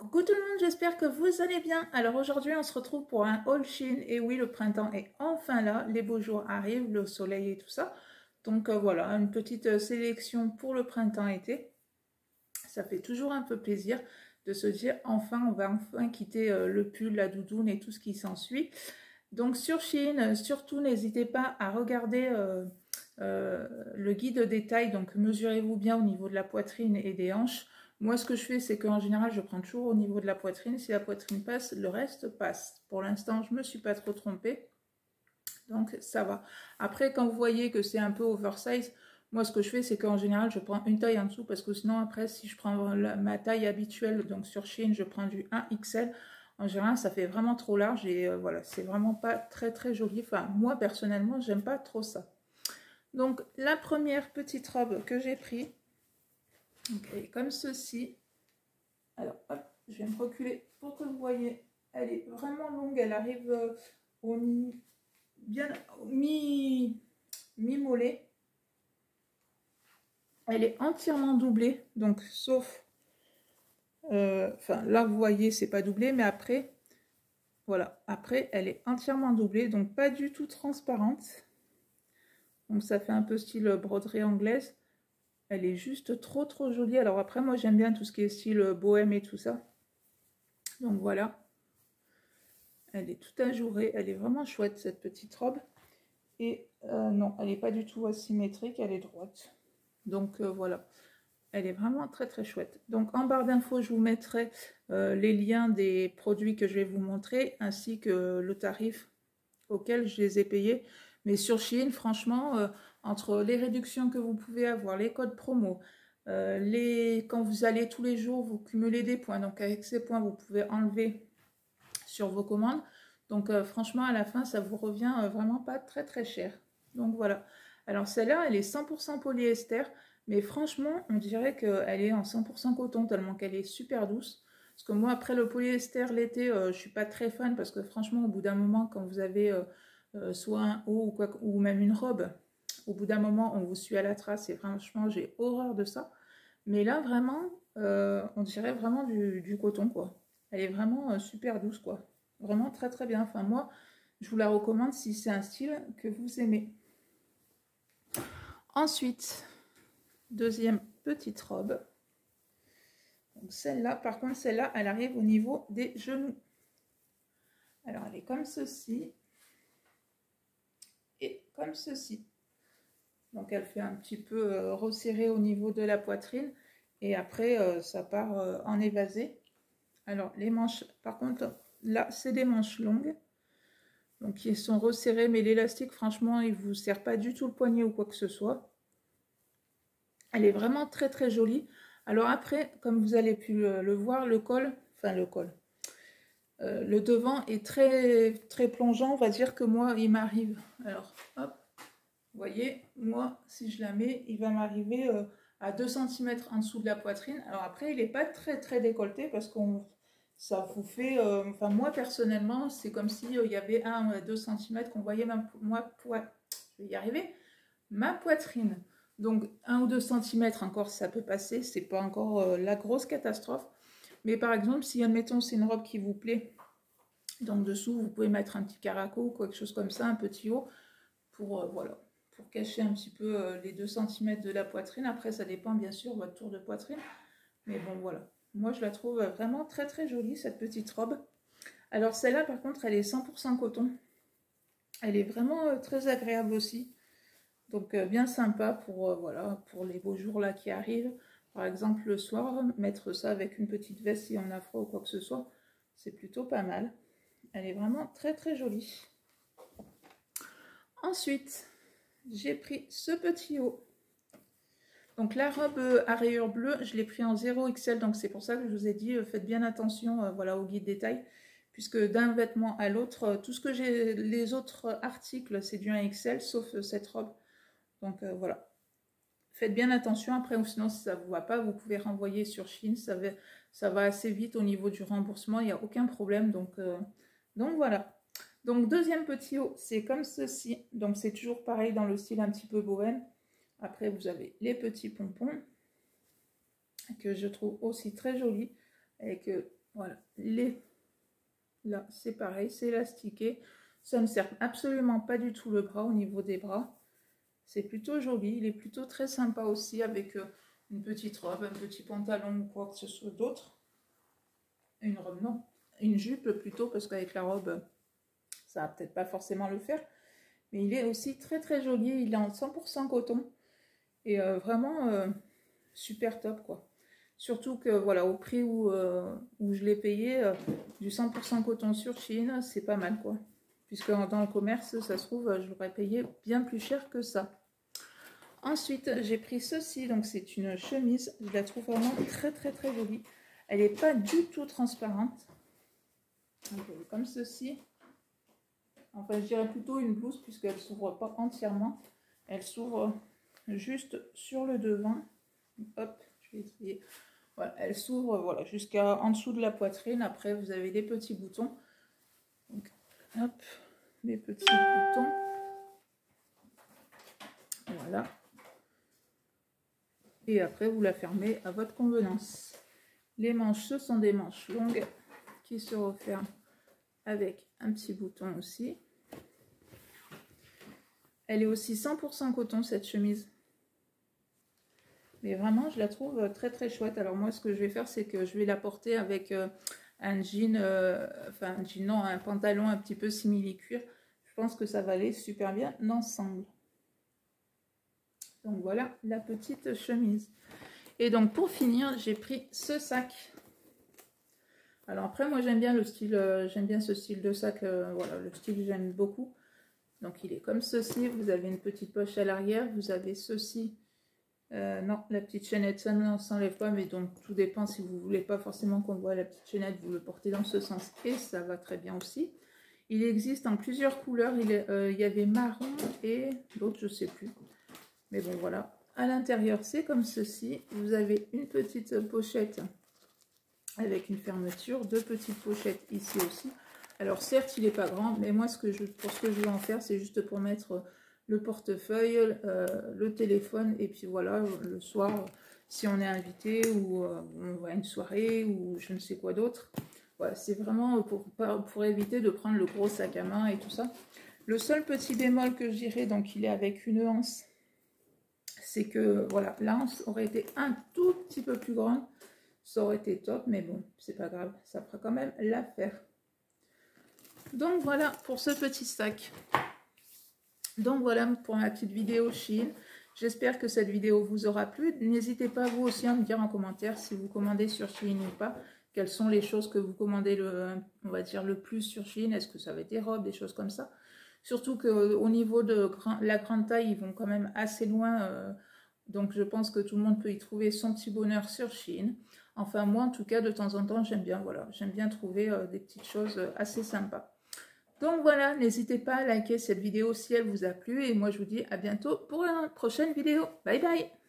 Coucou tout le monde, j'espère que vous allez bien. Alors aujourd'hui on se retrouve pour un haul Shein et oui le printemps est enfin là, les beaux jours arrivent, le soleil et tout ça. Donc voilà, une petite sélection pour le printemps-été. Ça fait toujours un peu plaisir de se dire enfin on va enfin quitter le pull, la doudoune et tout ce qui s'ensuit. Donc sur Shein, surtout n'hésitez pas à regarder le guide détail, donc mesurez-vous bien au niveau de la poitrine et des hanches. Moi, ce que je fais, c'est qu'en général, je prends toujours au niveau de la poitrine. Si la poitrine passe, le reste passe. Pour l'instant, je ne me suis pas trop trompée. Donc, ça va. Après, quand vous voyez que c'est un peu oversize, moi, ce que je fais, c'est qu'en général, je prends une taille en dessous. Parce que sinon, après, si je prends ma taille habituelle, donc sur Shein, je prends du 1XL. En général, ça fait vraiment trop large. Et voilà, c'est vraiment pas très, très joli. Enfin, moi, personnellement, j'aime pas trop ça. Donc, la première petite robe que j'ai prise, elle est comme ceci. Alors, hop, je vais me reculer pour que vous voyez. Elle est vraiment longue. Elle arrive au mi-mollet. Elle est entièrement doublée. Donc, sauf... Enfin, là, vous voyez, c'est pas doublé. Mais après, voilà. Après, elle est entièrement doublée. Donc, pas du tout transparente. Donc, ça fait un peu style broderie anglaise. Elle est juste trop trop jolie. Alors après, moi j'aime bien tout ce qui est style bohème et tout ça. Donc voilà. Elle est tout ajourée. Elle est vraiment chouette cette petite robe. Et non, elle n'est pas du tout asymétrique. Elle est droite. Donc voilà. Elle est vraiment très très chouette. Donc en barre d'infos, je vous mettrai les liens des produits que je vais vous montrer. Ainsi que le tarif auquel je les ai payés. Mais sur Shein, franchement, entre les réductions que vous pouvez avoir, les codes promo, quand vous allez tous les jours, vous cumulez des points. Donc avec ces points, vous pouvez enlever sur vos commandes. Donc franchement, à la fin, ça vous revient vraiment pas très très cher. Donc voilà. Alors celle-là, elle est 100% polyester. Mais franchement, on dirait qu'elle est en 100% coton, tellement qu'elle est super douce. Parce que moi, après le polyester, l'été, je suis pas très fan. Parce que franchement, au bout d'un moment, quand vous avez soit un haut ou, quoi, ou même une robe, au bout d'un moment, on vous suit à la trace. Et franchement, j'ai horreur de ça. Mais là, vraiment, on dirait vraiment du coton, quoi. Elle est vraiment super douce, quoi. Vraiment très très bien. Enfin, moi, je vous la recommande si c'est un style que vous aimez. Ensuite, deuxième petite robe. Donc celle-là, par contre, celle-là, elle arrive au niveau des genoux. Alors, elle est comme ceci. Et comme ceci. Donc, elle fait un petit peu resserré au niveau de la poitrine. Et après, ça part en évasé. Alors, les manches, par contre, là, c'est des manches longues. Donc, ils sont resserrés, mais l'élastique, franchement, il ne vous serre pas du tout le poignet ou quoi que ce soit. Elle est vraiment très, très jolie. Alors après, comme vous avez pu le voir, le col, le devant est très, très plongeant. On va dire que moi, il m'arrive. Alors, hop, vous voyez, moi, si je la mets, il va m'arriver à 2 cm en dessous de la poitrine. Alors après, il n'est pas très, très décolleté parce qu'on... Ça vous fait, enfin moi personnellement, c'est comme si il y avait 1 à 2 cm qu'on voyait je vais y arriver, ma poitrine. Donc 1 ou 2 cm encore, ça peut passer, c'est pas encore la grosse catastrophe. Mais par exemple, si admettons c'est une robe qui vous plaît, donc dessous vous pouvez mettre un petit caraco ou quelque chose comme ça, un petit haut, pour voilà, pour cacher un petit peu les 2 cm de la poitrine. Après ça dépend bien sûr de votre tour de poitrine. Mais bon voilà. Moi, je la trouve vraiment très très jolie, cette petite robe. Alors celle-là, par contre, elle est 100% coton. Elle est vraiment très agréable aussi. Donc bien sympa pour, voilà, pour les beaux jours là qui arrivent. Par exemple, le soir, mettre ça avec une petite veste si on a froid ou quoi que ce soit, c'est plutôt pas mal. Elle est vraiment très très jolie. Ensuite, j'ai pris ce petit haut. Donc la robe à rayures bleues, je l'ai pris en 0XL, donc c'est pour ça que je vous ai dit, faites bien attention voilà, au guide détail, puisque d'un vêtement à l'autre, tout ce que j'ai, les autres articles, c'est du 1XL, sauf cette robe. Donc voilà, faites bien attention, après ou sinon si ça ne vous va pas, vous pouvez renvoyer sur Shein, ça va assez vite au niveau du remboursement, il n'y a aucun problème, donc voilà. Donc deuxième petit haut, c'est comme ceci, donc c'est toujours pareil dans le style un petit peu bohème. Après, vous avez les petits pompons que je trouve aussi très jolis avec Voilà, là c'est pareil, c'est élastiqué. Ça ne sert absolument pas du tout le bras au niveau des bras. C'est plutôt joli, il est plutôt très sympa aussi avec une petite robe, un petit pantalon ou quoi que ce soit d'autre. Une robe, non, une jupe plutôt, parce qu'avec la robe, ça va peut-être pas forcément le faire. Mais il est aussi très très joli, il est en 100% coton. Et vraiment super top quoi. Surtout que voilà, au prix où je l'ai payé, du 100% coton sur Chine, c'est pas mal quoi. Puisque dans le commerce, ça se trouve, je l'aurais payé bien plus cher que ça. Ensuite, j'ai pris ceci, donc c'est une chemise. Je la trouve vraiment très très très jolie. Elle n'est pas du tout transparente. Donc, comme ceci. Enfin, je dirais plutôt une blouse puisqu'elle ne s'ouvre pas entièrement. Elle s'ouvre juste sur le devant. Hop, je vais essayer. Voilà, elle s'ouvre voilà, jusqu'à en dessous de la poitrine. Après, vous avez des petits boutons. Donc, hop, des petits boutons. Voilà. Et après, vous la fermez à votre convenance. Les manches, ce sont des manches longues qui se referment avec un petit bouton aussi. Elle est aussi 100% coton, cette chemise. Mais vraiment, je la trouve très très chouette. Alors moi, ce que je vais faire, c'est que je vais la porter avec un jean, enfin un jean, non, un pantalon un petit peu simili-cuir. Je pense que ça va aller super bien ensemble. Donc voilà la petite chemise. Et donc pour finir, j'ai pris ce sac. Alors après, moi j'aime bien le style, j'aime bien ce style de sac. Voilà, le style j'aime beaucoup. Donc il est comme ceci. Vous avez une petite poche à l'arrière. Vous avez ceci. Non, la petite chaînette, ça ne s'enlève pas, mais donc tout dépend si vous voulez pas forcément qu'on voit la petite chaînette, vous le portez dans ce sens et ça va très bien aussi. Il existe en plusieurs couleurs, il y avait marron et l'autre je sais plus. Mais bon voilà, à l'intérieur c'est comme ceci, vous avez une petite pochette avec une fermeture, deux petites pochettes ici aussi. Alors certes il n'est pas grand, mais moi pour ce que je veux en faire, c'est juste pour mettre le portefeuille, le téléphone, et puis voilà, le soir, si on est invité ou on va à une soirée ou je ne sais quoi d'autre. Voilà, c'est vraiment pour éviter de prendre le gros sac à main et tout ça. Le seul petit bémol que je dirais, donc il est avec une anse, c'est que voilà, l'anse aurait été un tout petit peu plus grande, ça aurait été top, mais bon, c'est pas grave, ça fera quand même l'affaire. Donc voilà pour ce petit sac. Donc voilà pour ma petite vidéo Shein. J'espère que cette vidéo vous aura plu. N'hésitez pas vous aussi à me dire en commentaire si vous commandez sur Shein ou pas. Quelles sont les choses que vous commandez on va dire le plus sur Shein. Est-ce que ça va être des robes, des choses comme ça. Surtout qu'au niveau de la grande taille, ils vont quand même assez loin. Donc je pense que tout le monde peut y trouver son petit bonheur sur Shein. Enfin moi en tout cas de temps en temps j'aime bien, voilà, j'aime bien trouver des petites choses assez sympas. Donc voilà, n'hésitez pas à liker cette vidéo si elle vous a plu et moi je vous dis à bientôt pour une prochaine vidéo. Bye bye!